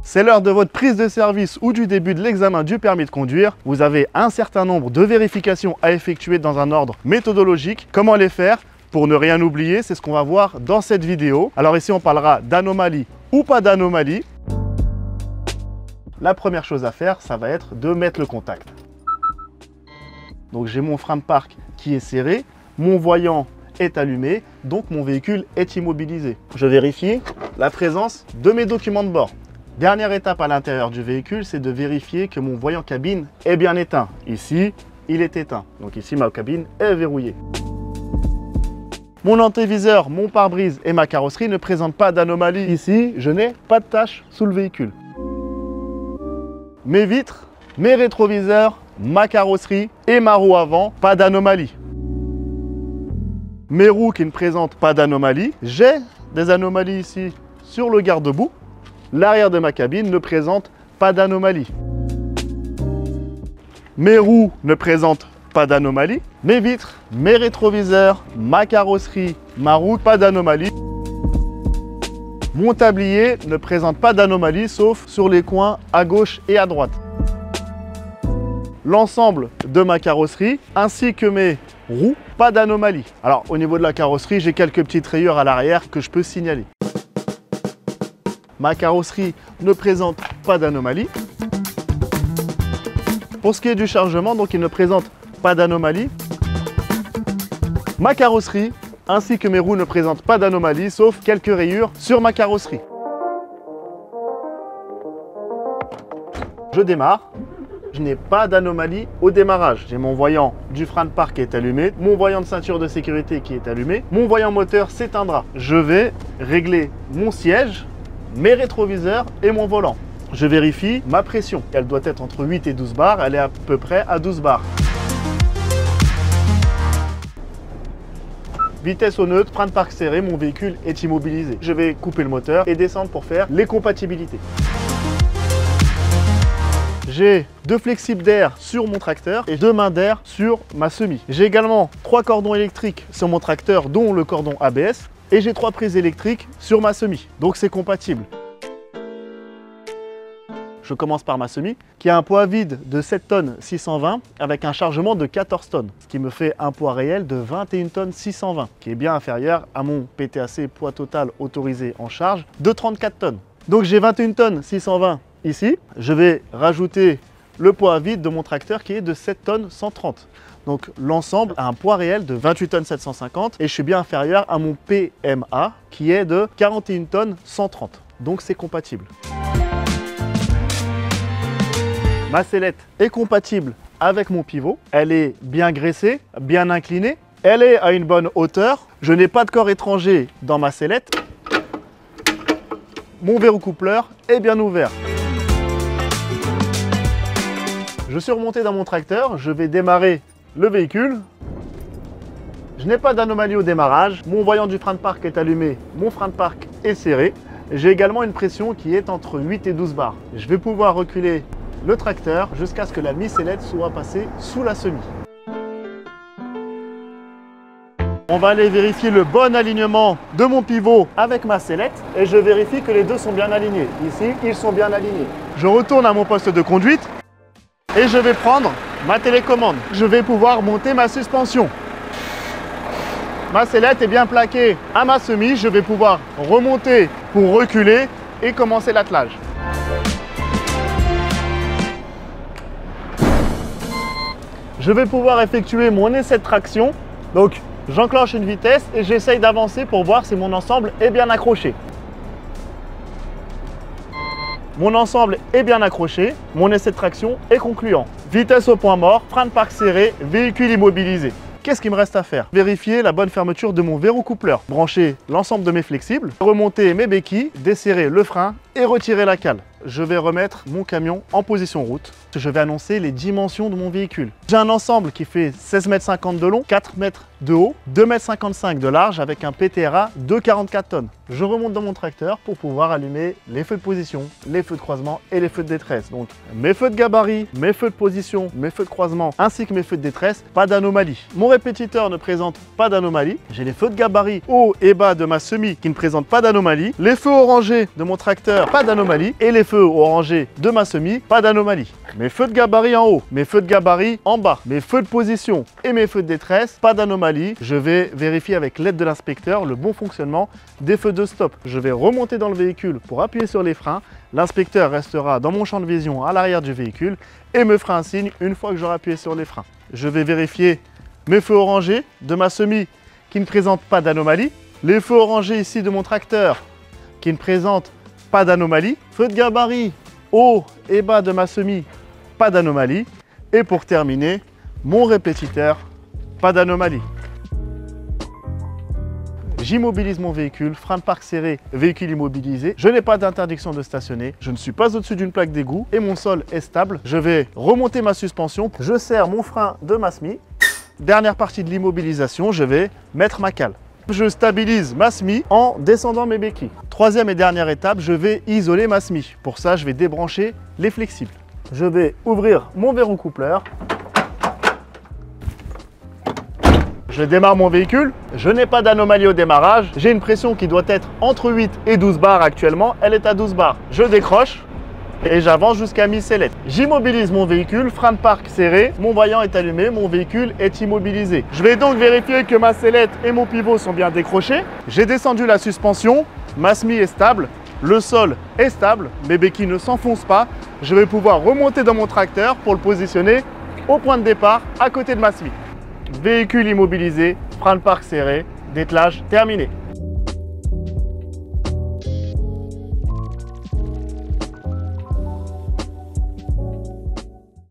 C'est l'heure de votre prise de service ou du début de l'examen du permis de conduire. Vous avez un certain nombre de vérifications à effectuer dans un ordre méthodologique. Comment les faire pour ne rien oublier? C'est ce qu'on va voir dans cette vidéo. Alors ici, on parlera d'anomalie ou pas d'anomalie. La première chose à faire, ça va être de mettre le contact. Donc j'ai mon frein de parc qui est serré, mon voyant est allumé, donc mon véhicule est immobilisé. Je vérifie la présence de mes documents de bord. Dernière étape à l'intérieur du véhicule, c'est de vérifier que mon voyant cabine est bien éteint. Ici, il est éteint. Donc ici, ma cabine est verrouillée. Mon antéviseur, mon pare-brise et ma carrosserie ne présentent pas d'anomalie. Ici, je n'ai pas de tache sous le véhicule. Mes vitres, mes rétroviseurs, ma carrosserie et ma roue avant, pas d'anomalie. Mes roues qui ne présentent pas d'anomalie. J'ai des anomalies ici sur le garde-boue. L'arrière de ma cabine ne présente pas d'anomalie. Mes roues ne présentent pas d'anomalie. Mes vitres, mes rétroviseurs, ma carrosserie, ma roue, pas d'anomalie. Mon tablier ne présente pas d'anomalie sauf sur les coins à gauche et à droite. L'ensemble de ma carrosserie ainsi que mes roues, pas d'anomalie. Alors au niveau de la carrosserie, j'ai quelques petites rayures à l'arrière que je peux signaler. Ma carrosserie ne présente pas d'anomalie. Pour ce qui est du chargement, donc il ne présente pas d'anomalie. Ma carrosserie ainsi que mes roues ne présentent pas d'anomalie sauf quelques rayures sur ma carrosserie. Je démarre. Je n'ai pas d'anomalie au démarrage. J'ai mon voyant du frein de parc qui est allumé, mon voyant de ceinture de sécurité qui est allumé, mon voyant moteur s'éteindra. Je vais régler mon siège, mes rétroviseurs et mon volant. Je vérifie ma pression. Elle doit être entre 8 et 12 bars. Elle est à peu près à 12 bars. Vitesse au neutre, frein de parc serré, mon véhicule est immobilisé. Je vais couper le moteur et descendre pour faire les compatibilités. J'ai 2 flexibles d'air sur mon tracteur et 2 mains d'air sur ma semi. J'ai également 3 cordons électriques sur mon tracteur, dont le cordon ABS. Et j'ai 3 prises électriques sur ma semi. Donc c'est compatible. Je commence par ma semi, qui a un poids vide de 7 tonnes 620 avec un chargement de 14 tonnes. Ce qui me fait un poids réel de 21 tonnes 620, qui est bien inférieur à mon PTAC poids total autorisé en charge de 34 tonnes. Donc j'ai 21 tonnes 620 ici. Je vais rajouter le poids vide de mon tracteur qui est de 7 tonnes 130. Donc l'ensemble a un poids réel de 28 tonnes 750 et je suis bien inférieur à mon PMA qui est de 41 tonnes 130. Donc c'est compatible. Ma sellette est compatible avec mon pivot. Elle est bien graissée, bien inclinée. Elle est à une bonne hauteur. Je n'ai pas de corps étranger dans ma sellette. Mon verrou coupleur est bien ouvert. Je suis remonté dans mon tracteur. Je vais démarrer le véhicule. Je n'ai pas d'anomalie au démarrage. Mon voyant du frein de parc est allumé. Mon frein de parc est serré. J'ai également une pression qui est entre 8 et 12 bars. Je vais pouvoir reculer le tracteur jusqu'à ce que la mi-sellette soit passée sous la semi. On va aller vérifier le bon alignement de mon pivot avec ma sellette et je vérifie que les deux sont bien alignés. Ici, ils sont bien alignés. Je retourne à mon poste de conduite et je vais prendre ma télécommande. Je vais pouvoir monter ma suspension. Ma sellette est bien plaquée à ma semi. Je vais pouvoir remonter pour reculer et commencer l'attelage. Je vais pouvoir effectuer mon essai de traction. Donc, j'enclenche une vitesse et j'essaye d'avancer pour voir si mon ensemble est bien accroché. Mon ensemble est bien accroché. Mon essai de traction est concluant. Vitesse au point mort, frein de parc serré, véhicule immobilisé. Qu'est-ce qu'il me reste à faire? Vérifier la bonne fermeture de mon verrou coupleur, brancher l'ensemble de mes flexibles, remonter mes béquilles, desserrer le frein et retirer la cale. Je vais remettre mon camion en position route. Je vais annoncer les dimensions de mon véhicule. J'ai un ensemble qui fait 16,50 m de long, 4 m de haut, 2,55 m de large avec un PTRA de 44 tonnes. Je remonte dans mon tracteur pour pouvoir allumer les feux de position, les feux de croisement et les feux de détresse. Donc mes feux de gabarit, mes feux de position, mes feux de croisement ainsi que mes feux de détresse, pas d'anomalie. Mon répétiteur ne présente pas d'anomalie. J'ai les feux de gabarit haut et bas de ma semi qui ne présentent pas d'anomalie. Les feux orangés de mon tracteur, pas d'anomalie. Et les feux feux orangés de ma semi, pas d'anomalie. Mes feux de gabarit en haut, mes feux de gabarit en bas, mes feux de position et mes feux de détresse, pas d'anomalie. Je vais vérifier avec l'aide de l'inspecteur le bon fonctionnement des feux de stop. Je vais remonter dans le véhicule pour appuyer sur les freins. L'inspecteur restera dans mon champ de vision à l'arrière du véhicule et me fera un signe une fois que j'aurai appuyé sur les freins. Je vais vérifier mes feux orangés de ma semi qui ne présentent pas d'anomalie. Les feux orangés ici de mon tracteur qui ne présentent pas d'anomalie. Feux de gabarit haut et bas de ma semi, pas d'anomalie. Et pour terminer, mon répétiteur, pas d'anomalie. J'immobilise mon véhicule, frein de parc serré, véhicule immobilisé. Je n'ai pas d'interdiction de stationner. Je ne suis pas au-dessus d'une plaque d'égout et mon sol est stable. Je vais remonter ma suspension. Je serre mon frein de ma semi. Dernière partie de l'immobilisation, je vais mettre ma cale. Je stabilise ma semi en descendant mes béquilles. Troisième et dernière étape, je vais isoler ma semi. Pour ça, je vais débrancher les flexibles. Je vais ouvrir mon verrou coupleur. Je démarre mon véhicule, je n'ai pas d'anomalie au démarrage, j'ai une pression qui doit être entre 8 et 12 bars actuellement, elle est à 12 bars. Je décroche et j'avance jusqu'à mi-sellette. J'immobilise mon véhicule, frein de parc serré, mon voyant est allumé, mon véhicule est immobilisé. Je vais donc vérifier que ma sellette et mon pivot sont bien décrochés. J'ai descendu la suspension, ma semi est stable, le sol est stable, mes béquilles ne s'enfoncent pas. Je vais pouvoir remonter dans mon tracteur pour le positionner au point de départ à côté de ma semi. Véhicule immobilisé, frein de parc serré, dételage terminé.